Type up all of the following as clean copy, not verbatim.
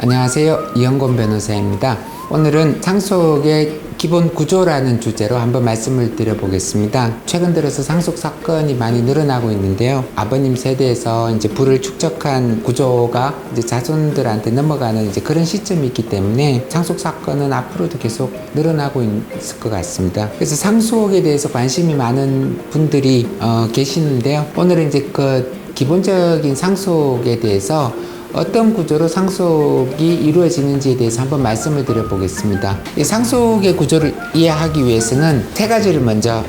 안녕하세요. 이영곤 변호사입니다. 오늘은 상속의 기본 구조라는 주제로 한번 말씀을 드려보겠습니다. 최근 들어서 상속 사건이 많이 늘어나고 있는데요. 아버님 세대에서 이제 부를 축적한 구조가 이제 자손들한테 넘어가는 이제 그런 시점이 있기 때문에 상속 사건은 앞으로도 계속 늘어나고 있을 것 같습니다. 그래서 상속에 대해서 관심이 많은 분들이 계시는데요. 오늘은 이제 그 기본적인 상속에 대해서 어떤 구조로 상속이 이루어지는지에 대해서 한번 말씀을 드려보겠습니다. 이 상속의 구조를 이해하기 위해서는 세 가지를 먼저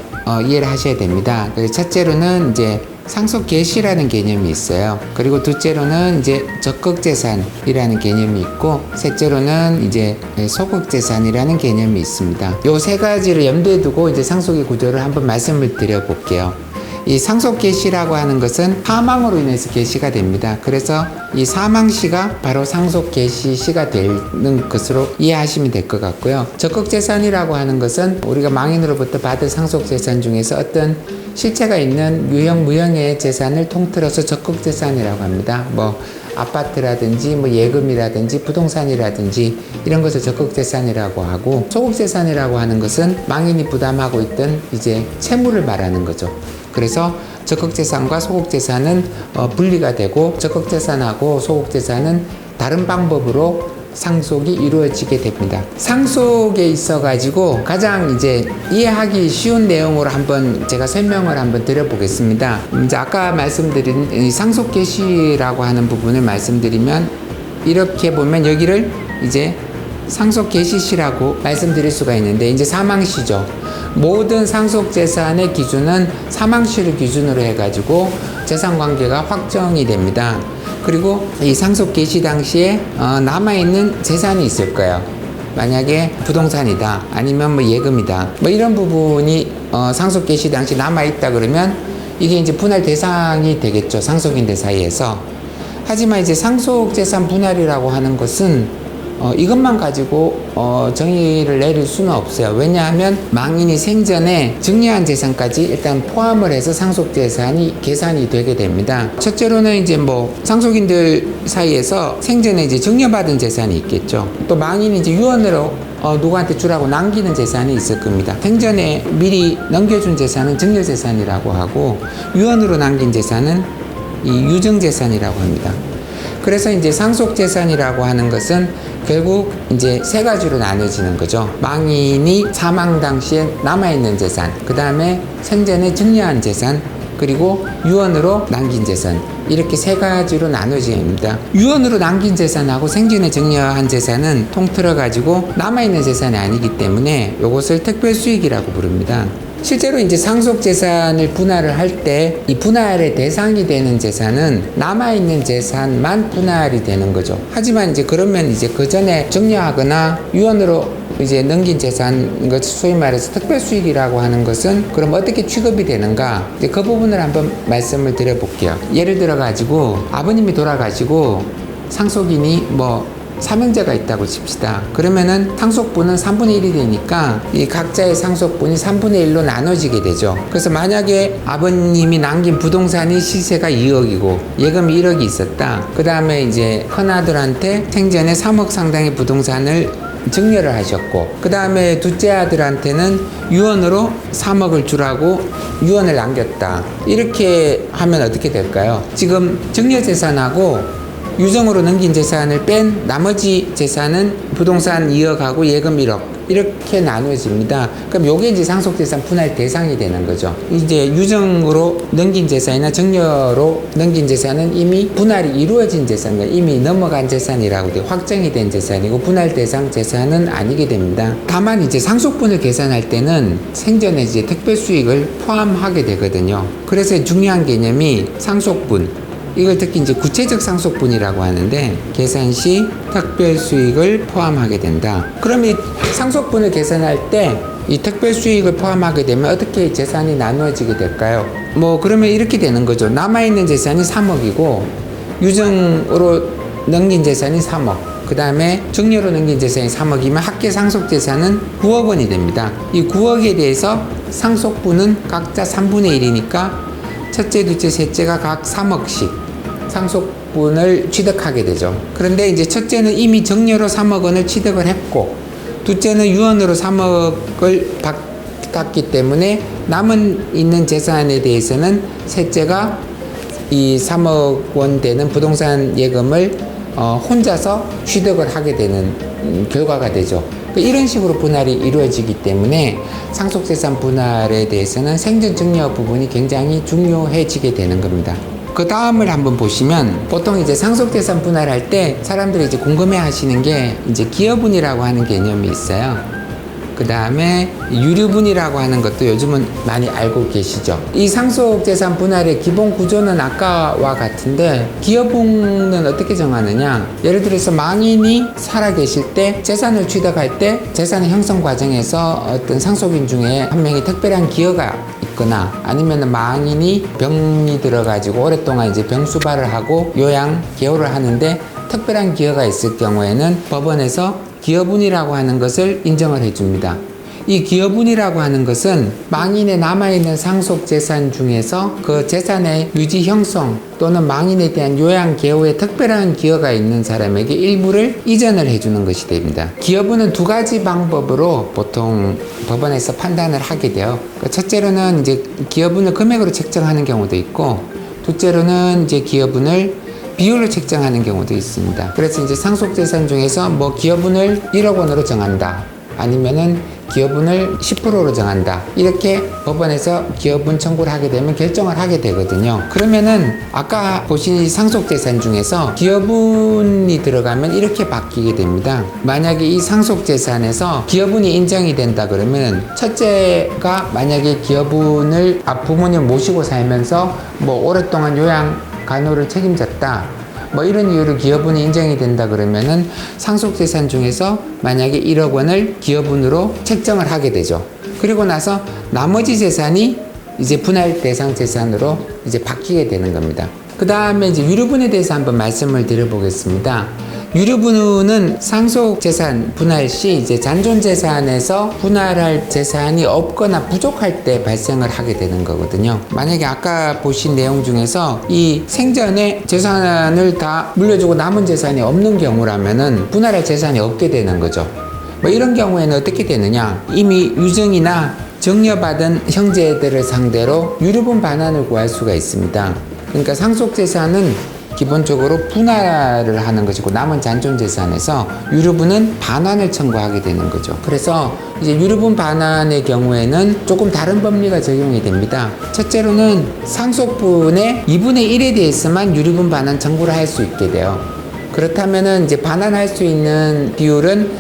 이해를 하셔야 됩니다. 첫째로는 이제 상속 개시라는 개념이 있어요. 그리고 둘째로는 이제 적극재산이라는 개념이 있고, 셋째로는 이제 소극재산이라는 개념이 있습니다. 이 세 가지를 염두에 두고 이제 상속의 구조를 한번 말씀을 드려볼게요. 이 상속 개시라고 하는 것은 사망으로 인해서 개시가 됩니다. 그래서 이 사망시가 바로 상속 개시 시가 되는 것으로 이해하시면 될 것 같고요. 적극재산이라고 하는 것은 우리가 망인으로부터 받은 상속 재산 중에서 어떤 실체가 있는 유형 무형의 재산을 통틀어서 적극재산이라고 합니다. 뭐 아파트라든지 뭐 예금이라든지 부동산이라든지 이런 것을 적극재산이라고 하고, 소극재산이라고 하는 것은 망인이 부담하고 있던 이제 채무를 말하는 거죠. 그래서 적극재산과 소극재산은 분리가 되고, 적극재산하고 소극재산은 다른 방법으로 상속이 이루어지게 됩니다. 상속에 있어 가지고 가장 이제 이해하기 쉬운 내용으로 한번 제가 설명을 한번 드려보겠습니다. 이제 아까 말씀드린 이 상속 개시라고 하는 부분을 말씀드리면, 이렇게 보면 여기를 이제 상속 개시시라고 말씀드릴 수가 있는데, 이제 사망시죠. 모든 상속 재산의 기준은 사망시를 기준으로 해가지고 재산 관계가 확정이 됩니다. 그리고 이 상속 개시 당시에 남아있는 재산이 있을 거예요. 만약에 부동산이다, 아니면 뭐 예금이다, 뭐 이런 부분이 상속 개시 당시 남아있다 그러면 이게 이제 분할 대상이 되겠죠, 상속인들 사이에서. 하지만 이제 상속 재산 분할이라고 하는 것은 이것만 가지고 정의를 내릴 수는 없어요. 왜냐하면 망인이 생전에 증여한 재산까지 일단 포함을 해서 상속 재산이 계산이 되게 됩니다. 첫째로는 이제 뭐 상속인들 사이에서 생전에 이제 증여받은 재산이 있겠죠. 또 망인이 이제 유언으로 누구한테 주라고 남기는 재산이 있을 겁니다. 생전에 미리 넘겨준 재산은 증여재산이라고 하고, 유언으로 남긴 재산은 이 유증재산이라고 합니다. 그래서 이제 상속재산이라고 하는 것은 결국 이제 세 가지로 나눠지는 거죠. 망인이 사망 당시에 남아있는 재산, 그 다음에 생전에 증여한 재산, 그리고 유언으로 남긴 재산, 이렇게 세 가지로 나눠집니다. 유언으로 남긴 재산하고 생전에 증여한 재산은 통틀어 가지고 남아있는 재산이 아니기 때문에 이것을 특별수익이라고 부릅니다. 실제로 이제 상속 재산을 분할을 할 때 이 분할의 대상이 되는 재산은 남아있는 재산만 분할이 되는 거죠. 하지만 이제 그러면 이제 그 전에 증여하거나 유언으로 이제 넘긴 재산, 것 소위 말해서 특별수익이라고 하는 것은 그럼 어떻게 취급이 되는가? 이제 그 부분을 한번 말씀을 드려볼게요. 예를 들어 가지고 아버님이 돌아가시고 상속인이 뭐 삼형제가 있다고 칩시다. 그러면은 상속분은 3분의 1이 되니까 이 각자의 상속분이 3분의 1로 나눠지게 되죠. 그래서 만약에 아버님이 남긴 부동산이 시세가 2억이고 예금이 1억이 있었다. 그 다음에 이제 큰아들한테 생전에 3억 상당의 부동산을 증여를 하셨고, 그 다음에 둘째 아들한테는 유언으로 3억을 주라고 유언을 남겼다. 이렇게 하면 어떻게 될까요? 지금 증여재산하고 유정으로 넘긴 재산을 뺀 나머지 재산은 부동산 2억하고 예금 1억 이렇게 나누어집니다. 그럼 요게 이제 상속재산 분할 대상이 되는 거죠. 이제 유정으로 넘긴 재산이나 증여로 넘긴 재산은 이미 분할이 이루어진 재산이고 이미 넘어간 재산이라고 확정이 된 재산이고 분할 대상 재산은 아니게 됩니다. 다만 이제 상속분을 계산할 때는 생전에 이제 특별수익을 포함하게 되거든요. 그래서 중요한 개념이 상속분, 이걸 특히 이제 구체적 상속분이라고 하는데, 계산 시 특별수익을 포함하게 된다. 그럼 이 상속분을 계산할 때 이 특별수익을 포함하게 되면 어떻게 재산이 나누어지게 될까요? 뭐 그러면 이렇게 되는 거죠. 남아있는 재산이 3억이고 유증으로 넘긴 재산이 3억, 그 다음에 증여로 넘긴 재산이 3억이면 합계 상속재산은 9억 원이 됩니다. 이 9억에 대해서 상속분은 각자 3분의 1이니까 첫째, 둘째, 셋째가 각 3억씩 상속 3억분을 취득하게 되죠. 그런데 이제 첫째는 이미 정려로 3억 원을 취득을 했고, 둘째는 유언으로 3억을 받았기 때문에 남은 있는 재산에 대해서는 셋째가 이 3억 원 되는 부동산 예금을 혼자서 취득을 하게 되는 결과가 되죠. 이런 식으로 분할이 이루어지기 때문에 상속재산 분할에 대해서는 생전증여 부분이 굉장히 중요해지게 되는 겁니다. 그 다음을 한번 보시면, 보통 이제 상속재산 분할할 때 사람들이 이제 궁금해 하시는 게 이제 기여분이라고 하는 개념이 있어요. 그 다음에 유류분이라고 하는 것도 요즘은 많이 알고 계시죠. 이 상속재산 분할의 기본 구조는 아까와 같은데, 기여분은 어떻게 정하느냐, 예를 들어서 망인이 살아계실 때 재산을 취득할 때 재산의 형성 과정에서 어떤 상속인 중에 한 명이 특별한 기여가 있거나, 아니면 망인이 병이 들어가지고 오랫동안 이제 병수발을 하고 요양 개호를 하는데 특별한 기여가 있을 경우에는 법원에서 기여분이라고 하는 것을 인정을 해줍니다. 이 기여분이라고 하는 것은 망인에 남아있는 상속재산 중에서 그 재산의 유지 형성 또는 망인에 대한 요양 개호에 특별한 기여가 있는 사람에게 일부를 이전을 해주는 것이 됩니다. 기여분은 두 가지 방법으로 보통 법원에서 판단을 하게 돼요. 첫째로는 이제 기여분을 금액으로 책정하는 경우도 있고, 둘째로는 이제 기여분을 비율로 책정하는 경우도 있습니다. 그래서 이제 상속재산 중에서 뭐 기여분을 1억 원으로 정한다, 아니면은 기여분을 10%로 정한다, 이렇게 법원에서 기여분 청구를 하게 되면 결정을 하게 되거든요. 그러면은 아까 보신 이 상속재산 중에서 기여분이 들어가면 이렇게 바뀌게 됩니다. 만약에 이 상속재산에서 기여분이 인정이 된다 그러면, 첫째가 만약에 기여분을 부모님 모시고 살면서 뭐 오랫동안 요양 간호를 책임졌다, 뭐 이런 이유로 기여분이 인정이 된다 그러면은 상속재산 중에서 만약에 1억 원을 기여분으로 책정을 하게 되죠. 그리고 나서 나머지 재산이 이제 분할 대상 재산으로 이제 바뀌게 되는 겁니다. 그 다음에 이제 유류분에 대해서 한번 말씀을 드려보겠습니다. 유류분은 상속재산 분할 시 이제 잔존재산에서 분할할 재산이 없거나 부족할 때 발생을 하게 되는 거거든요. 만약에 아까 보신 내용 중에서 이 생전에 재산을 다 물려주고 남은 재산이 없는 경우라면은 분할할 재산이 없게 되는 거죠. 뭐 이런 경우에는 어떻게 되느냐, 이미 유증이나 정려받은 형제들을 상대로 유류분 반환을 구할 수가 있습니다. 그러니까 상속재산은 기본적으로 분할을 하는 것이고, 남은 잔존재산에서 유류분은 반환을 청구하게 되는 거죠. 그래서 이제 유류분 반환의 경우에는 조금 다른 법리가 적용이 됩니다. 첫째로는 상속분의 2분의 1에 대해서만 유류분 반환 청구를 할 수 있게 돼요. 그렇다면은 이제 반환할 수 있는 비율은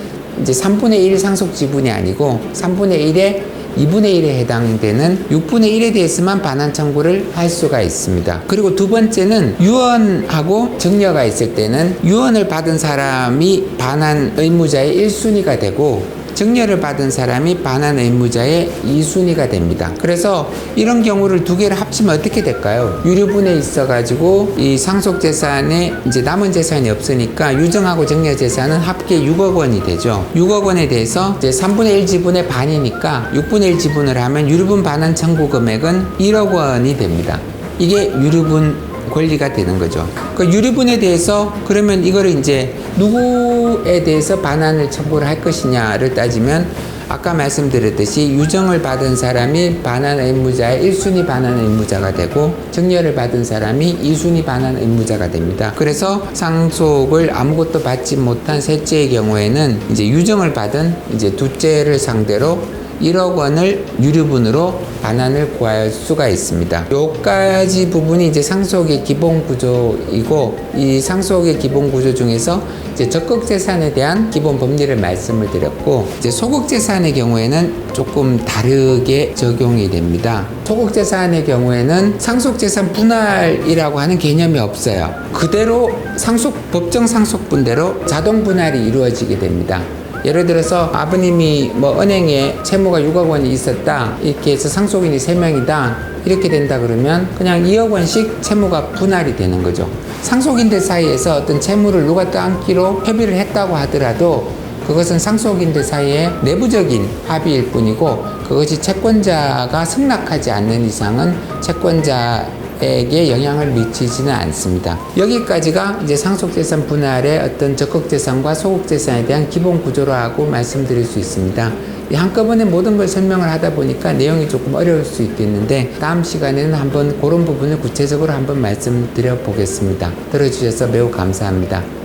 이제 3분의 1 상속 지분이 아니고 3분의 1에 2분의 1에 해당되는 6분의 1에 대해서만 반환 청구를 할 수가 있습니다. 그리고 두 번째는 유언하고 정려가 있을 때는 유언을 받은 사람이 반환 의무자의 1순위가 되고, 정려를 받은 사람이 반환 의무자의 2순위가 됩니다. 그래서 이런 경우를 두 개를 합치면 어떻게 될까요? 유류분에 있어가지고 이 상속재산에 이제 남은 재산이 없으니까 유정하고 정려 재산은 합계 6억 원이 되죠. 6억 원에 대해서 이제 3분의 1 지분의 반이니까 6분의 1 지분을 하면 유류분 반환 청구 금액은 1억 원이 됩니다. 이게 유류분 권리가 되는 거죠. 그 유류분에 대해서 그러면 이거를 이제 누구에 대해서 반환을 청구를 할 것이냐를 따지면, 아까 말씀드렸듯이 유정을 받은 사람이 반환 의무자의 1순위 반환 의무자가 되고, 정려를 받은 사람이 2순위 반환 의무자가 됩니다. 그래서 상속을 아무것도 받지 못한 셋째의 경우에는 이제 유정을 받은 이제 둘째를 상대로 1억 원을 유류분으로 반환을 구할 수가 있습니다. 요까지 부분이 이제 상속의 기본 구조이고, 이 상속의 기본 구조 중에서 이제 적극 재산에 대한 기본 법리를 말씀을 드렸고, 이제 소극 재산의 경우에는 조금 다르게 적용이 됩니다. 소극 재산의 경우에는 상속 재산 분할이라고 하는 개념이 없어요. 그대로 법정 상속분대로 자동 분할이 이루어지게 됩니다. 예를 들어서 아버님이 뭐 은행에 채무가 6억 원이 있었다, 이렇게 해서 상속인이 3명이다, 이렇게 된다 그러면 그냥 2억 원씩 채무가 분할이 되는 거죠. 상속인들 사이에서 어떤 채무를 누가 떠안기로 협의를 했다고 하더라도 그것은 상속인들 사이에 내부적인 합의일 뿐이고, 그것이 채권자가 승낙하지 않는 이상은 채권자의 상속에게 영향을 미치지는 않습니다. 여기까지가 이제 상속재산 분할의 어떤 적극재산과 소극재산에 대한 기본 구조라고 말씀드릴 수 있습니다. 한꺼번에 모든 걸 설명을 하다 보니까 내용이 조금 어려울 수 있겠는데 다음 시간에는 한번 그런 부분을 구체적으로 한번 말씀드려 보겠습니다. 들어주셔서 매우 감사합니다.